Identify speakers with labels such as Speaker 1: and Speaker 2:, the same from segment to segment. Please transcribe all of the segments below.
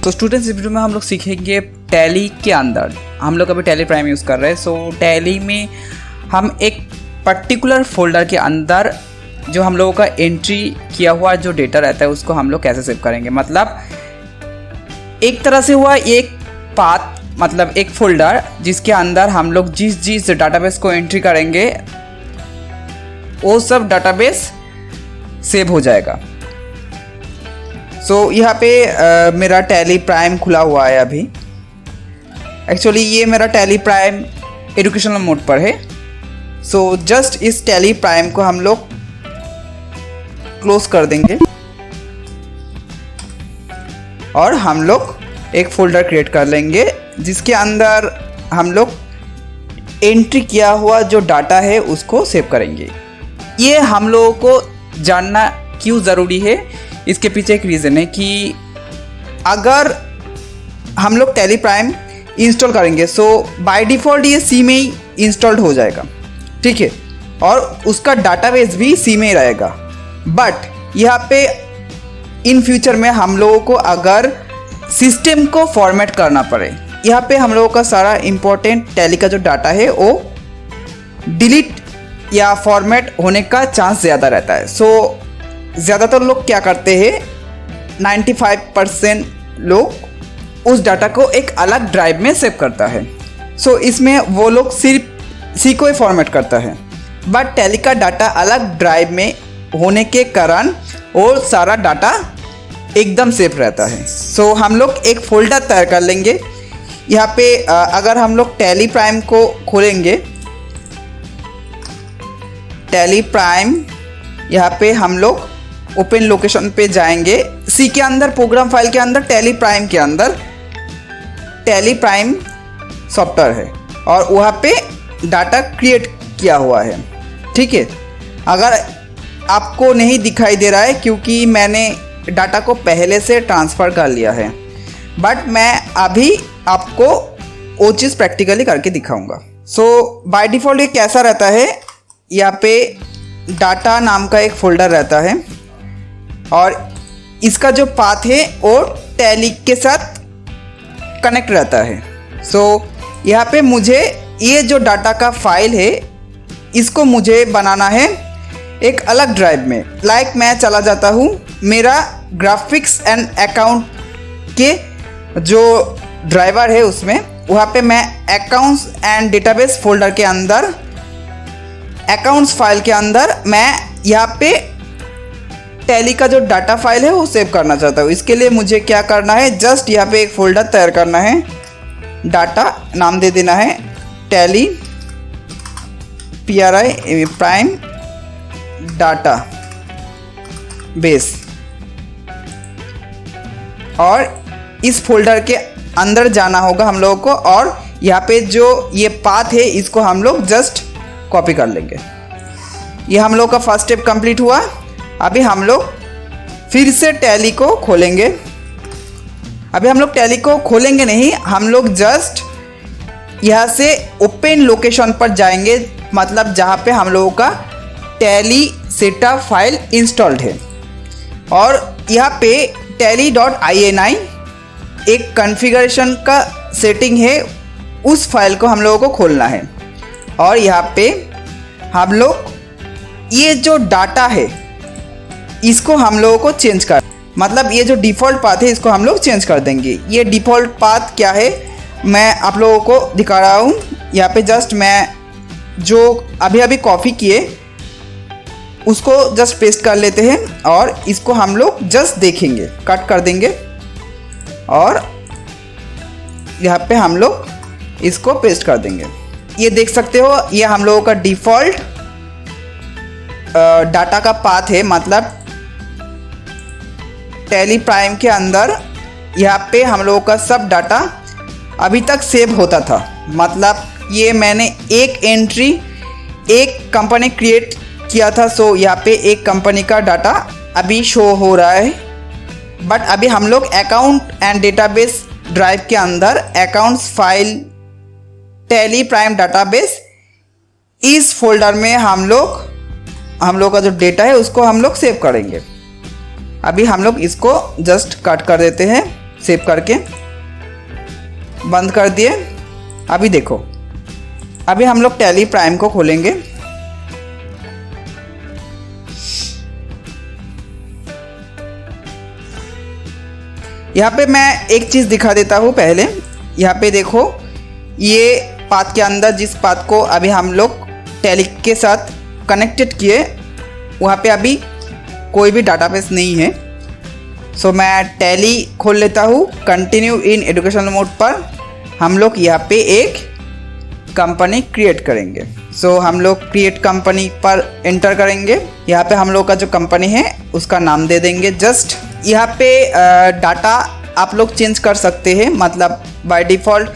Speaker 1: तो स्टूडेंट्स, इस वीडियो में हम लोग सीखेंगे टैली के अंदर। हम लोग अभी टैली प्राइम यूज़ कर रहे हैं। सो टैली में हम एक पर्टिकुलर फोल्डर के अंदर जो हम लोगों का एंट्री किया हुआ जो डेटा रहता है उसको हम लोग कैसे सेव करेंगे। मतलब एक तरह से हुआ एक पाथ, मतलब एक फोल्डर जिसके अंदर हम लोग जिस डाटाबेस को एंट्री करेंगे वो सब डाटाबेस सेव हो जाएगा। सो यहाँ पे मेरा टैली प्राइम खुला हुआ है अभी। एक्चुअली ये मेरा टैली प्राइम एजुकेशनल मोड पर है। सो जस्ट इस टैली प्राइम को हम लोग क्लोज कर देंगे और हम लोग एक फोल्डर क्रिएट कर लेंगे जिसके अंदर हम लोग एंट्री किया हुआ जो डाटा है उसको सेव करेंगे। ये हम लोगों को जानना क्यों ज़रूरी है, इसके पीछे एक रीज़न है कि अगर हम लोग टैली प्राइम इंस्टॉल करेंगे सो बाय डिफ़ॉल्ट ये सी में ही इंस्टॉल्ड हो जाएगा, ठीक है, और उसका डाटाबेस भी सी में ही रहेगा। बट यहाँ पे इन फ्यूचर में हम लोगों को अगर सिस्टम को फॉर्मेट करना पड़े, यहाँ पे हम लोगों का सारा इम्पोर्टेंट टैली का जो डाटा है वो डिलीट या फॉर्मेट होने का चांस ज़्यादा रहता है। सो ज़्यादातर लोग क्या करते हैं, 95% लोग उस डाटा को एक अलग ड्राइव में सेव करता है। सो इसमें वो लोग सिर्फ सी को ही फॉर्मेट करता है, बट टैली का डाटा अलग ड्राइव में होने के कारण वो सारा डाटा एकदम सेफ रहता है। सो हम लोग एक फोल्डर तैयार कर लेंगे। यहाँ पे अगर हम लोग टैली प्राइम को खोलेंगे, टैली प्राइम, यहाँ पे हम लोग ओपन लोकेशन पे जाएंगे। सी के अंदर प्रोग्राम फाइल के अंदर टैली प्राइम के अंदर टैली प्राइम सॉफ्टवेयर है और वहाँ पे डाटा क्रिएट किया हुआ है, ठीक है। अगर आपको नहीं दिखाई दे रहा है क्योंकि मैंने डाटा को पहले से ट्रांसफ़र कर लिया है, बट मैं अभी आपको वो चीज़ प्रैक्टिकली करके दिखाऊंगा। सो बाय डिफ़ॉल्ट ये कैसा रहता है, यहाँ पे डाटा नाम का एक फ़ोल्डर रहता है और इसका जो पाथ है वो टैली के साथ कनेक्ट रहता है। सो यहाँ पे मुझे ये जो डाटा का फाइल है इसको मुझे बनाना है एक अलग ड्राइव में। लाइक मैं चला जाता हूँ मेरा ग्राफिक्स एंड अकाउंट के जो ड्राइवर है उसमें, वहाँ पे मैं अकाउंट्स एंड डेटाबेस फोल्डर के अंदर अकाउंट्स फाइल के अंदर मैं यहाँ पे टैली का जो डाटा फाइल है वो सेव करना चाहता हूँ। इसके लिए मुझे क्या करना है, जस्ट यहाँ पे एक फ़ोल्डर तैयार करना है, डाटा नाम दे देना है टैली प्राइम डाटा बेस, और इस फोल्डर के अंदर जाना होगा हम लोगों को और यहाँ पे जो ये पाथ है इसको हम लोग जस्ट कॉपी कर लेंगे। ये हम लोग का फर्स्ट स्टेप कंप्लीट हुआ। अभी हम लोग फिर से टैली को खोलेंगे। अभी हम लोग टैली को खोलेंगे नहीं, हम लोग जस्ट यहाँ से ओपन लोकेशन पर जाएंगे, मतलब जहाँ पे हम लोगों का टैली सेटअप फाइल इंस्टॉल्ड है और यहाँ पे tally.ini एक कॉन्फ़िगरेशन का सेटिंग है, उस फाइल को हम लोगों को खोलना है और यहाँ पे हम लोग ये जो डाटा है इसको हम लोगों को चेंज कर, मतलब ये जो डिफ़ॉल्ट पाथ है इसको हम लोग चेंज कर देंगे। ये डिफ़ॉल्ट पाथ क्या है मैं आप लोगों को दिखा रहा हूँ। यहाँ पे जस्ट मैं जो अभी कॉपी किए उसको जस्ट पेस्ट कर लेते हैं और इसको हम लोग जस्ट देखेंगे, कट कर देंगे और यहाँ पे हम लोग इसको पेस्ट कर देंगे। ये देख सकते हो ये हम लोगों का डिफ़ॉल्ट डाटा का पाथ है, मतलब टैली प्राइम के अंदर यहाँ पे हम लोगों का सब डाटा अभी तक सेव होता था। मतलब ये मैंने एक एंट्री एक कंपनी क्रिएट किया था, सो यहाँ पे एक कंपनी का डाटा अभी शो हो रहा है। बट अभी हम लोग अकाउंट एंड डेटाबेस ड्राइव के अंदर accounts file tally prime database, इस फोल्डर में हम लोग का जो डेटा है उसको हम लोग सेव करेंगे। अभी हम लोग इसको जस्ट कट कर देते हैं सेव करके बंद कर दिए। अभी देखो, अभी हम लोग टैली प्राइम को खोलेंगे। यहाँ पे मैं एक चीज़ दिखा देता हूँ पहले। यहाँ पे देखो, ये पाथ के अंदर जिस पाथ को अभी हम लोग टैली के साथ कनेक्टेड किए, वहाँ पे अभी कोई भी डाटाबेस नहीं है। सो मैं टैली खोल लेता हूँ। कंटिन्यू इन एजुकेशनल मोड पर हम लोग यहाँ पे एक कंपनी क्रिएट करेंगे। सो हम लोग क्रिएट कंपनी पर एंटर करेंगे। यहाँ पे हम लोग का जो कंपनी है उसका नाम दे देंगे। जस्ट यहाँ पे डाटा आप लोग चेंज कर सकते हैं, मतलब by default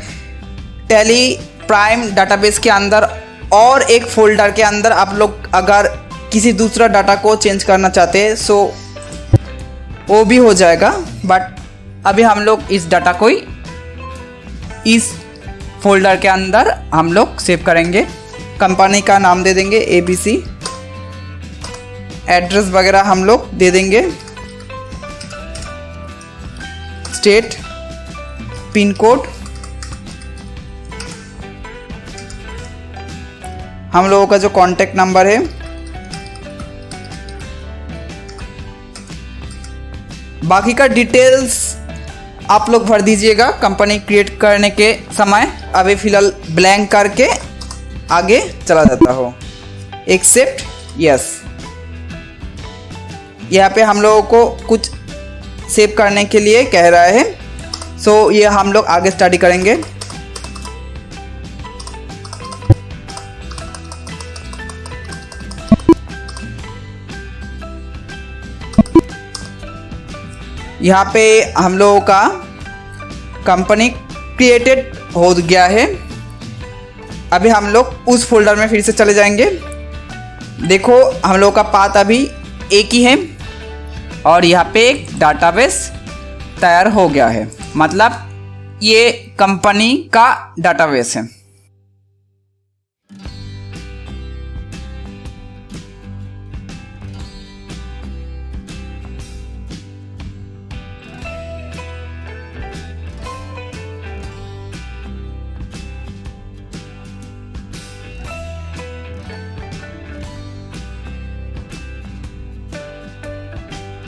Speaker 1: tally prime database के अंदर और एक फोल्डर के अंदर आप लोग अगर किसी दूसरा डाटा को चेंज करना चाहते हैं सो वो भी हो जाएगा। बट अभी हम लोग इस डाटा को ही इस फोल्डर के अंदर हम लोग सेव करेंगे। कंपनी का नाम दे देंगे ABC, एड्रेस वगैरह हम लोग दे देंगे, स्टेट, पिन कोड, हम लोगों का जो कॉन्टैक्ट नंबर है, बाकी का डिटेल्स आप लोग भर दीजिएगा कंपनी क्रिएट करने के समय। अभी फ़िलहाल ब्लैंक करके आगे चला जाता हो। Except yes. यहाँ पे हम लोगों को कुछ सेव करने के लिए कह रहा है। सो ये हम लोग आगे स्टडी करेंगे। यहाँ पे हम लोगों का कंपनी क्रिएटेड हो गया है। अभी हम लोग उस फोल्डर में फिर से चले जाएंगे। देखो, हम लोगों का पाथ अभी एक ही है और यहाँ पे एक डाटाबेस तैयार हो गया है, मतलब ये कंपनी का डाटाबेस है।